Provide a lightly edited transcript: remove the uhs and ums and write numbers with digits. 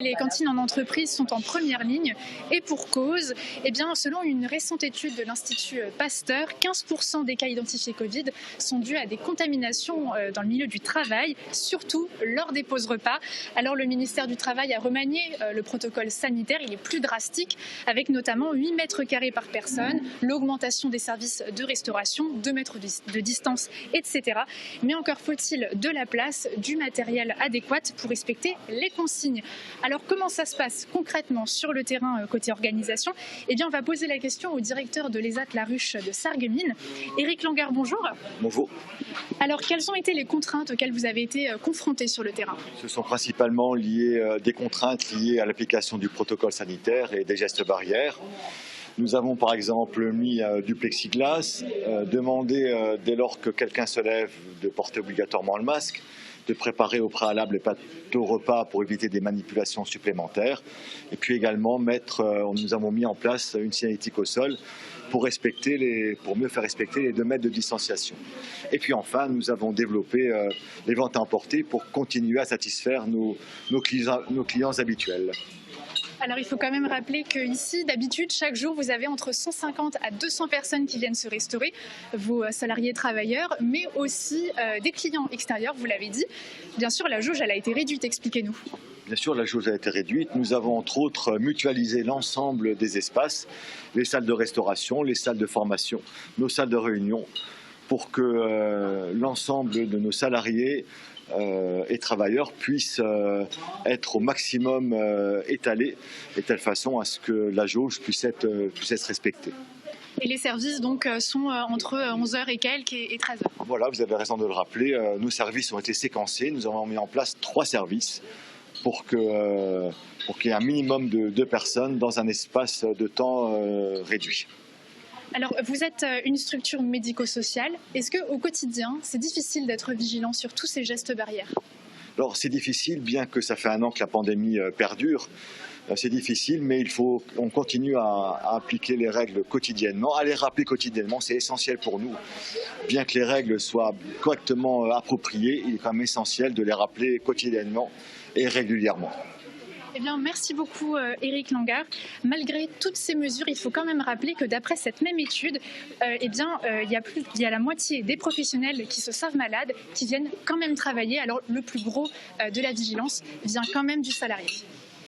Les cantines en entreprise sont en première ligne et pour cause, selon une récente étude de l'Institut Pasteur, 15% des cas identifiés Covid sont dus à des contaminations dans le milieu du travail, surtout lors des pauses repas. Alors le ministère du Travail a remanié le protocole sanitaire, il est plus drastique avec notamment 8 mètres carrés par personne, l'augmentation des services de restauration, 2 mètres de distance, etc. Mais encore faut-il de la place, du matériel adéquat pour respecter les consignes. Alors comment ça se passe concrètement sur le terrain côté organisation? On va poser la question au directeur de l'ESAT La Ruche de Sarreguemines. Éric Langard, bonjour. Bonjour. Alors quelles ont été les contraintes auxquelles vous avez été confrontés sur le terrain? Ce sont principalement des contraintes liées à l'application du protocole sanitaire et des gestes barrières. Nous avons par exemple mis du plexiglas, demandé dès lors que quelqu'un se lève de porter obligatoirement le masque, de préparer au préalable les plateaux repas pour éviter des manipulations supplémentaires. Et puis également, nous avons mis en place une signalétique au sol pour mieux faire respecter les 2 mètres de distanciation. Et puis enfin, nous avons développé les ventes à emporter pour continuer à satisfaire nos clients habituels. Alors il faut quand même rappeler qu'ici, d'habitude, chaque jour, vous avez entre 150 à 200 personnes qui viennent se restaurer, vos salariés travailleurs, mais aussi des clients extérieurs, vous l'avez dit. Bien sûr, la jauge, elle a été réduite, expliquez-nous. Bien sûr, la jauge a été réduite. Nous avons entre autres mutualisé l'ensemble des espaces, les salles de restauration, les salles de formation, nos salles de réunion, pour que l'ensemble de nos salariés et travailleurs puissent être au maximum étalés, de telle façon à ce que la jauge puisse être respectée. Et les services donc sont entre 11h et quelques et 13h. Voilà, vous avez raison de le rappeler. Nos services ont été séquencés. Nous avons mis en place 3 services pour qu'il y ait un minimum de 2 personnes dans un espace de temps réduit. Alors, vous êtes une structure médico-sociale. Est-ce qu'au quotidien, c'est difficile d'être vigilant sur tous ces gestes barrières? Alors, c'est difficile, bien que ça fait 1 an que la pandémie perdure. C'est difficile, mais on continue à appliquer les règles quotidiennement, à les rappeler quotidiennement. C'est essentiel pour nous. Bien que les règles soient correctement appropriées, il est quand même essentiel de les rappeler quotidiennement et régulièrement. Merci beaucoup Éric Langard. Malgré toutes ces mesures, il faut quand même rappeler que d'après cette même étude, il y a la moitié des professionnels qui se savent malades, qui viennent quand même travailler. Alors le plus gros de la vigilance vient quand même du salarié.